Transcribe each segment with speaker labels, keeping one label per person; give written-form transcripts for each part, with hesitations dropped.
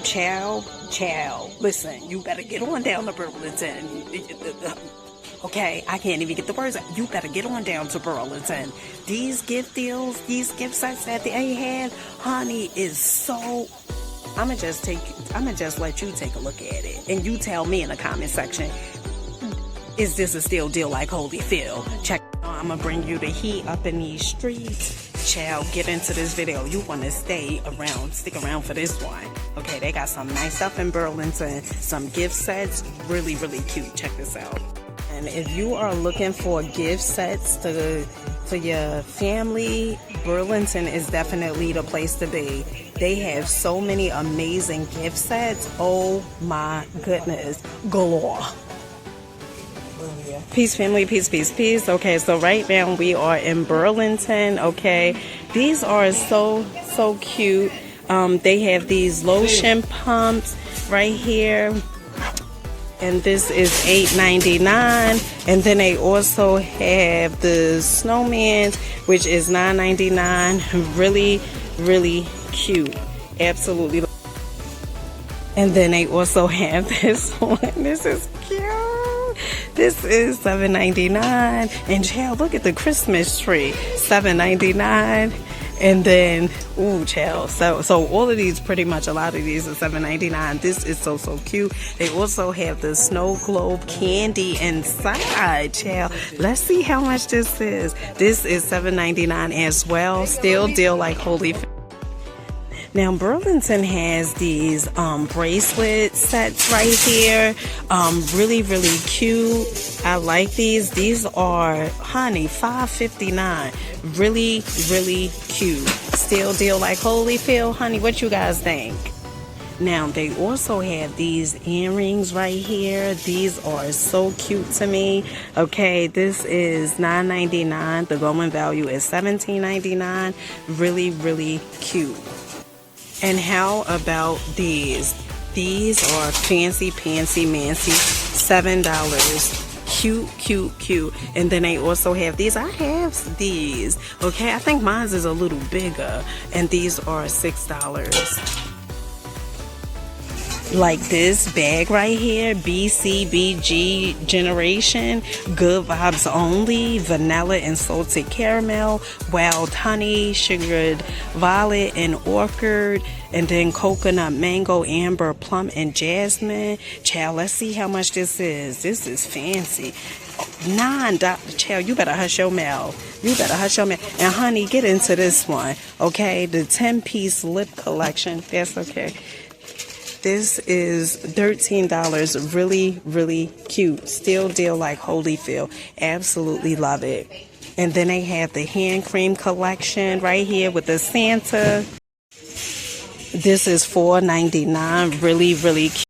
Speaker 1: Chow. Listen, you better get on down to Burlington. Okay, I can't even get the words out. You better get on down to Burlington. These gift deals, these gift sets that they have, honey, is so... I'ma just let you take a look at it. And you tell me in the comment section, is this a still deal like Holyfield? Check. I'ma bring you the heat up in these streets. Child, get into this video. You want to stick around for this one. Okay, they got some nice stuff in Burlington, some gift sets, really cute. Check this out. And if you are looking for gift sets for your family, Burlington is definitely the place to be. They have so many amazing gift sets. Oh my goodness, galore. Peace, family, peace. Okay, so right now we are in Burlington. Okay, these are so cute. They have these lotion pumps right here, and this is $8.99. And then they also have the snowman, which is $9.99. Really cute, absolutely. And then they also have this one. This is cute. This is $7.99. And child, look at the Christmas tree, $7.99. And then, ooh, child. So all of these, pretty much a lot of these are $7.99. This is so cute. They also have the snow globe candy inside, child. Let's see how much this is. This is $7.99 as well. Still deal like Holyfield. Now, Burlington has these bracelet sets right here. Really cute. I like these. These are, honey, $5.59. Really cute. Still deal like Holyfield. Honey, what you guys think? Now, they also have these earrings right here. These are so cute to me. Okay, this is $9.99. The going value is $17.99. Really cute. And how about these? These are fancy PANCY MANCY, $7. Cute. And then they also have these. I have these. Okay, I think mine is a little bigger. And these are $6. Like this bag right here, BCBG Generation, good vibes only, vanilla and salted caramel, wild honey, sugared violet and orchid, and then coconut, mango, amber, plum, and jasmine. Child, let's see how much this is. This is fancy. $9. Child, you better hush your mouth. And honey, get into this one. Okay, the 10-piece lip collection. That's okay. This is $13. Really cute. Still deal like Holyfield. Absolutely love it. And then they have the hand cream collection right here with the Santa. This is $4.99. Really cute.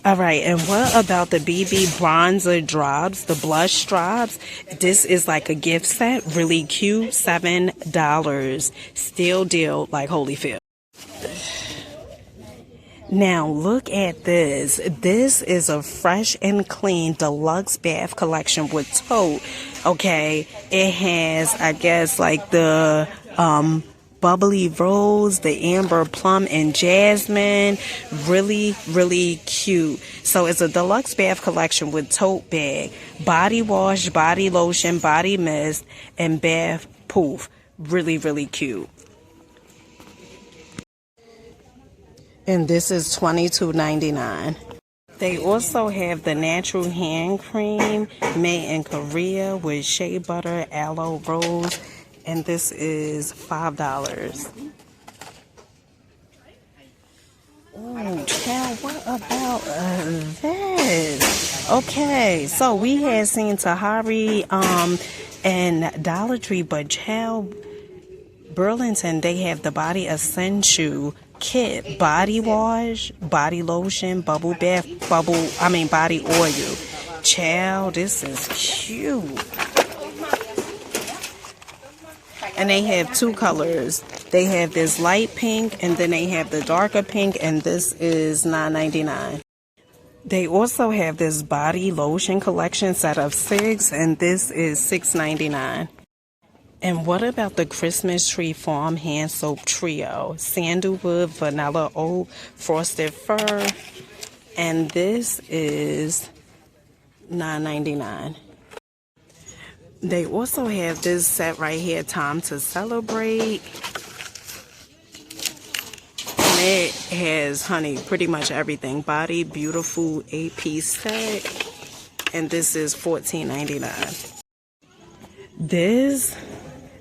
Speaker 1: Alright, and what about the BB bronzer drops, the blush drops? This is like a gift set. Really cute. $7. Still deal like Holyfield. Now look at this. This is a fresh and clean deluxe bath collection with tote. Okay, it has, I guess, like the bubbly rose, the amber plum, and jasmine. Really cute. So it's a deluxe bath collection with tote bag, body wash, body lotion, body mist, and bath poof. Really cute. And this is $22.99. They also have the natural hand cream made in Korea with shea butter, aloe, rose, and this is $5. Oh, child, what about this? Okay, so we had seen Tahari and Dollar Tree, but child, Burlington, they have the Body Essential Kit, body wash, body lotion, body oil. Child, this is cute. And they have two colors. They have this light pink, and then they have the darker pink, and this is $9.99. They also have this body lotion collection set of 6, and this is $6.99. And what about the Christmas Tree Farm Hand Soap Trio? Sandalwood, vanilla oat, frosted fir. And this is $9.99. They also have this set right here, Time to Celebrate. And it has, honey, pretty much everything. Body Beautiful 8-piece set. And this is $14.99. This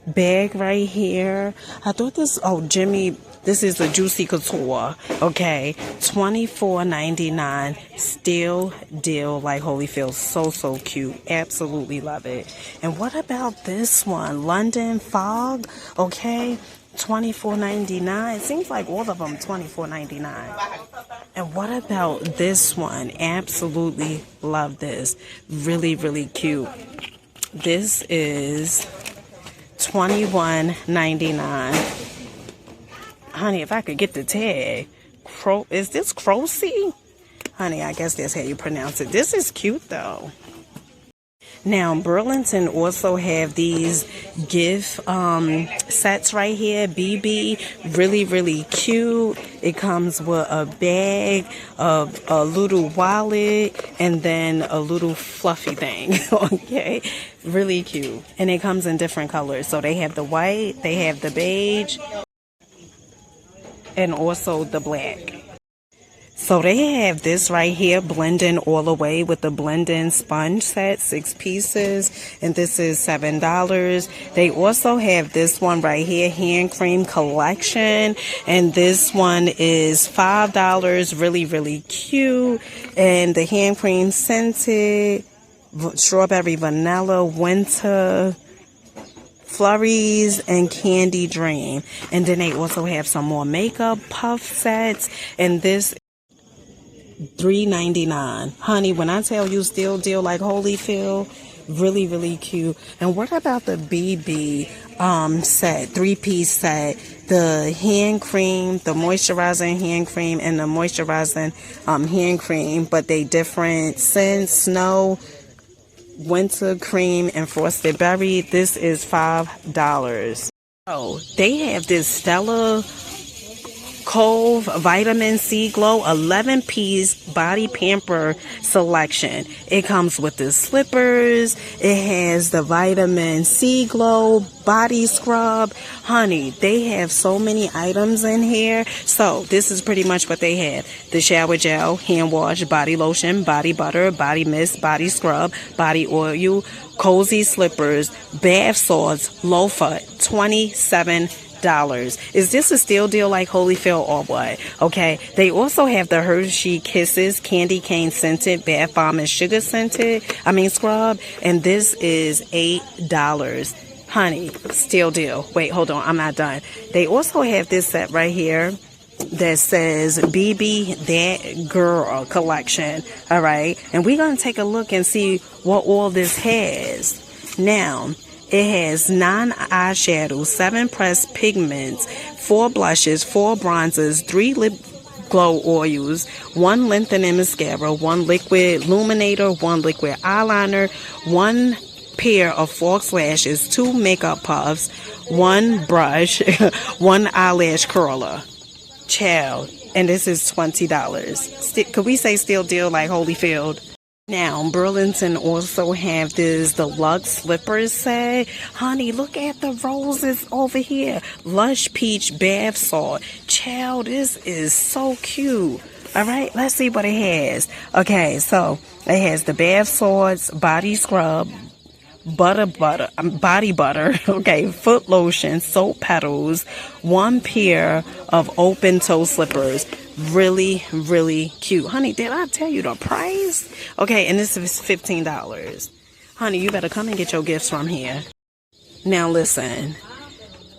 Speaker 1: bag right here, I thought this, oh, Jimmy, this is a Juicy Couture, okay, $24.99, still deal like Holyfield, so cute, absolutely love it. And what about this one, London Fog, okay, $24.99, it seems like all of them $24.99. And what about this one, absolutely love this, really cute. This is $21.99. Honey, if I could get the tag. Is this Crocy? Honey, I guess that's how you pronounce it. This is cute though. Now, Burlington also have these gift sets right here. BB, really cute. It comes with a bag, of a little wallet, and then a little fluffy thing. Okay, really cute. And it comes in different colors. So they have the white, they have the beige, and also the black. So they have this right here, blending all the way with the blending sponge set, 6 pieces, and this is $7. They also have this one right here, hand cream collection, and this one is $5, really cute, and the hand cream scented, strawberry vanilla, winter, flurries, and candy dream. And then they also have some more makeup puff sets, and this $3.99. Honey, when I tell you still deal like Holyfield, really cute. And what about the BB set, 3-piece set, the hand cream, the moisturizing hand cream, and the moisturizing hand cream, but they different scents, snow, winter cream, and frosted berry. This is $5. Oh, they have this Stella Cove Vitamin C Glow 11-piece body pamper selection. It comes with the slippers. It has the Vitamin C Glow body scrub. Honey, they have so many items in here. So this is pretty much what they have. The shower gel, hand wash, body lotion, body butter, body mist, body scrub, body oil, cozy slippers, bath salts, loafer, $27. Is this a steal deal like Holyfield or what? Okay, they also have the Hershey Kisses candy cane scented bath bomb and sugar scented scrub, and this is $8. Honey, steal deal. Wait, hold on, I'm not done. They also have this set right here that says BB That Girl collection. All right, and we're gonna take a look and see what all this has. Now, it has 9 eyeshadows, 7 pressed pigments, 4 blushes, 4 bronzers, 3 lip glow oils, 1 lengthening mascara, 1 liquid illuminator, 1 liquid eyeliner, 1 pair of false lashes, 2 makeup puffs, 1 brush, 1 eyelash curler. Child. And this is $20. Could we say still deal like Holyfield? Now, Burlington also have this deluxe slippers set. Honey, look at the roses over here. Lush peach bath salt. Child, this is so cute. All right, let's see what it has. Okay, so it has the bath salts, body scrub, body butter, okay, foot lotion, soap petals, 1 pair of open toe slippers. Really cute. Honey, did I tell you the price? Okay, and this is $15. Honey, you better come and get your gifts from here. Now listen,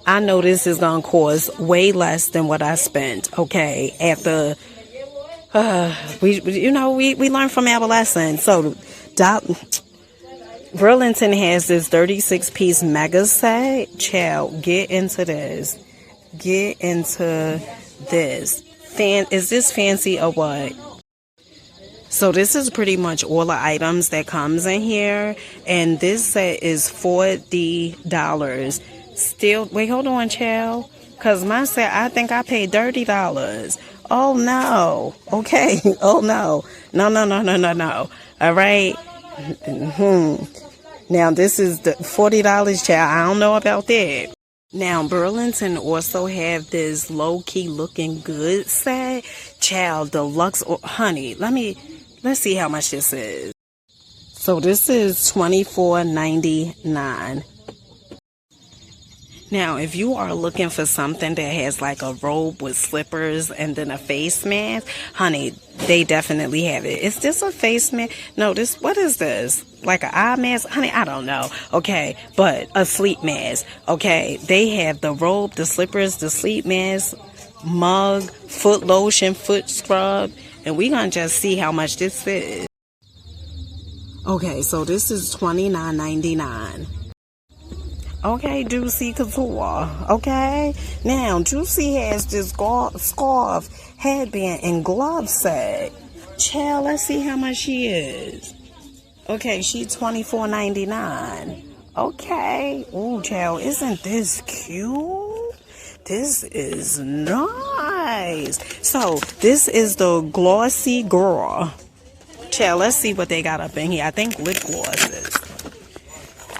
Speaker 1: I know this is gonna cost way less than what I spent, okay, after we learned from our lesson. So Burlington has this 36-piece mega set. Child, get into this. Get into this. Is this fancy or what? So this is pretty much all the items that comes in here, and this set is $40. Still, wait, hold on, child. Because mine said, I think I paid $30. Oh, no. Okay. Oh, no. No, no, no, no, no, no. All right. Now, this is the $40, child. I don't know about that. Now, Burlington also have this low-key looking good set. Child, deluxe, honey, let's see how much this is. So this is $24.99. Now, if you are looking for something that has like a robe with slippers and then a face mask, honey, they definitely have it. Is this a face mask? No, what is this? Like an eye mask? Honey, I don't know. Okay, but a sleep mask. Okay, they have the robe, the slippers, the sleep mask, mug, foot lotion, foot scrub, and we're going to just see how much this is. Okay, so this is $29.99. Okay, Juicy Couture. Okay, now Juicy has this scarf, headband, and glove set. Child, let's see how much she is. Okay, she's $24.99. Okay. Ooh, child, isn't this cute? This is nice. So, this is the Glossy Girl. Child, let's see what they got up in here. I think lip glosses.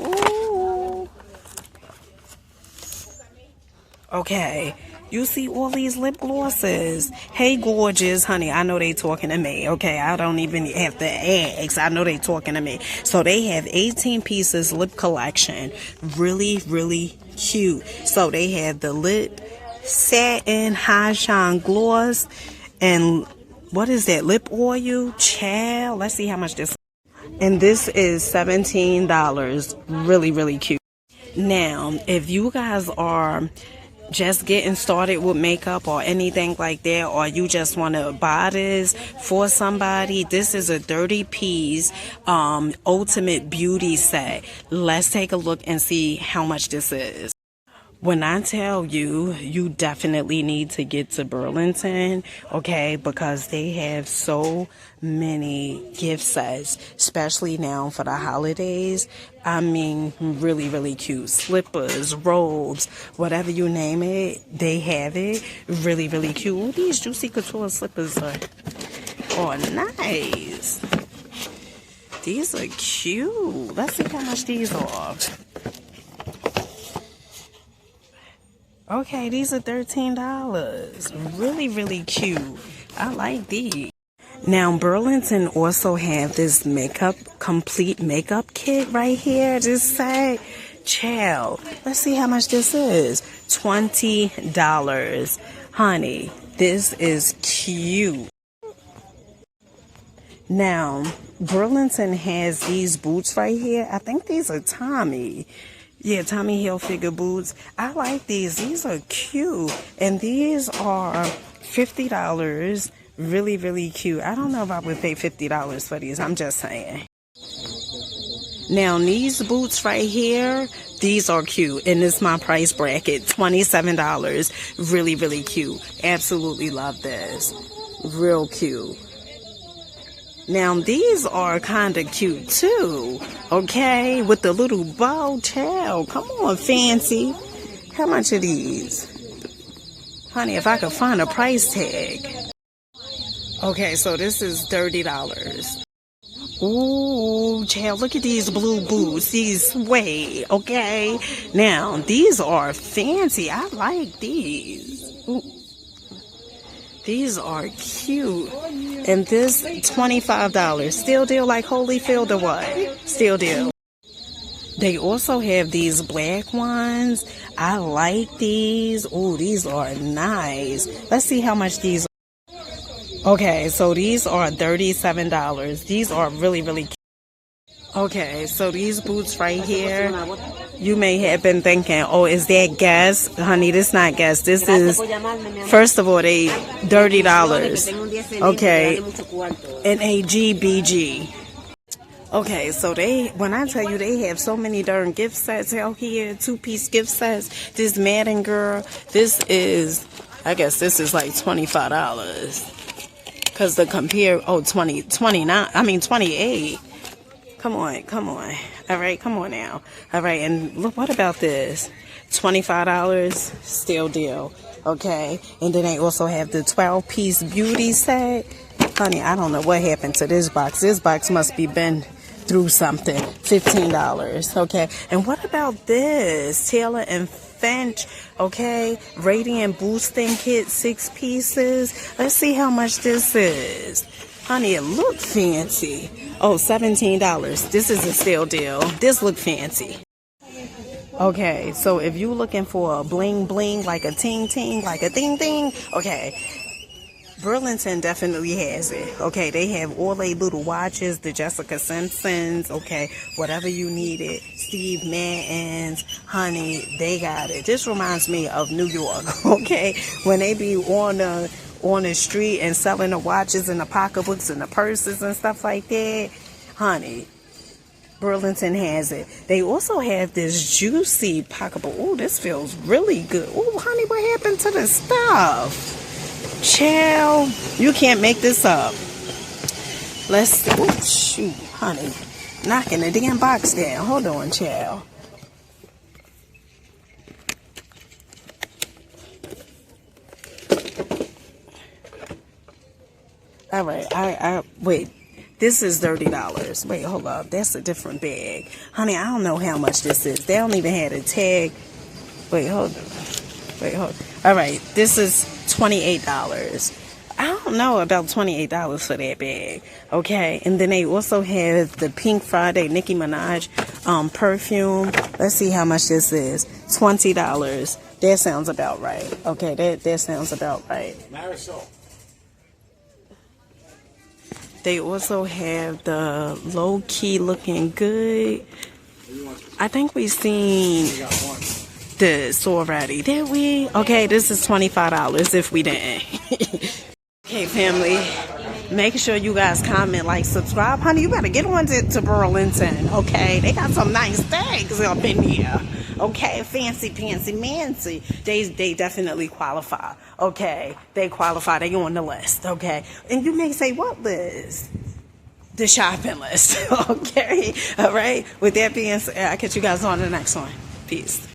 Speaker 1: Ooh. Okay. You see all these lip glosses. Hey, gorgeous, honey. I know they talking to me. Okay, I don't even have to ask. I know they talking to me. So they have 18 pieces lip collection. Really, really cute. So they have the lip satin high shine gloss and what is that? Lip oil, child. Let's see how much this. And this is $17. Really, really cute. Now, if you guys are just getting started with makeup or anything like that, or you just want to buy this for somebody, this is a 30-piece ultimate beauty set. Let's take a look and see how much this is. When I tell you, you definitely need to get to Burlington, okay, because they have so many gift sets, especially now for the holidays. I mean, really, really cute. Slippers, robes, whatever you name it, they have it. Really, really cute. Ooh, these Juicy Couture slippers are nice. These are cute. Let's see how much these are. Okay, these are $13. Really, really cute. I like these. Now, Burlington also have this complete makeup kit right here. This set, child. Let's see how much this is. $20. Honey, this is cute. Now, Burlington has these boots right here. I think these are Tommy. Yeah, Tommy Hilfiger boots. I like these. These are cute. And these are $50. Really, really cute. I don't know if I would pay $50 for these. I'm just saying. Now, these boots right here, these are cute. And this is my price bracket. $27. Really, really cute. Absolutely love this. Real cute. Now, these are kind of cute, too, okay, with the little bow. Child, come on, fancy. How much are these? Honey, if I could find a price tag. Okay, so this is $30. Ooh, child, look at these blue boots, these suede, okay? Now, these are fancy. I like these. Ooh. These are cute. And this, $25. Still deal like Holyfield or what? Still deal. They also have these black ones. I like these. Oh, these are nice. Let's see how much these are. Okay, so these are $37. These are really, really cute. Okay, so these boots right here, you may have been thinking, oh, is that Guess? Honey, this not Guess. This is, first of all, they $30. Okay, NAGBG. Okay, so when I tell you they have so many darn gift sets out here, 2-piece gift sets, this Madden girl, this is, I guess this is like $25. Because the compare, 28. Come on. All right, come on now. All right, and look, what about this? $25, still deal. Okay, and then they also have the 12-piece beauty set. Honey, I don't know what happened to this box. This box must be been through something. $15. Okay, and what about this Taylor and Finch? Okay, radiant boosting kit, 6 pieces. Let's see how much this is. Honey, it look fancy. Oh, $17. This is a steal deal. This look fancy. Okay, so if you looking for a bling bling, like a ting ting, like a ding ding, okay, Burlington definitely has it. Okay, they have all they little watches, the Jessica Simpsons, okay, whatever you needed, Steve Madden's, honey, they got it. This reminds me of New York, okay, when they be on the street and selling the watches and the pocketbooks and the purses and stuff like that, honey, Burlington has it. They also have this juicy pocketbook. Oh, this feels really good. Oh, honey, what happened to the stuff? Child, you can't make this up. Let's see. Oh, shoot, honey. Knocking the damn box down. Hold on, child. All right, wait. This is $30. Wait, hold up. That's a different bag. Honey, I don't know how much this is. They don't even have a tag. Wait, hold on. Wait, hold on. All right, this is $28. I don't know about $28 for that bag. Okay, and then they also have the Pink Friday Nicki Minaj perfume. Let's see how much this is. $20. That sounds about right. Okay, that sounds about right. Marisol. They also have the low-key looking good. I think we've seen this already. Did we? Okay, this is $25 if we didn't. Okay, family. Make sure you guys comment, like, subscribe. Honey, you better get on to Burlington, okay? They got some nice things up in here. Okay, fancy, pancy, mancy. They definitely qualify. Okay, they qualify. They on the list. Okay, and you may say, what list? The shopping list. Okay, all right. With that being said, I'll catch you guys on the next one. Peace.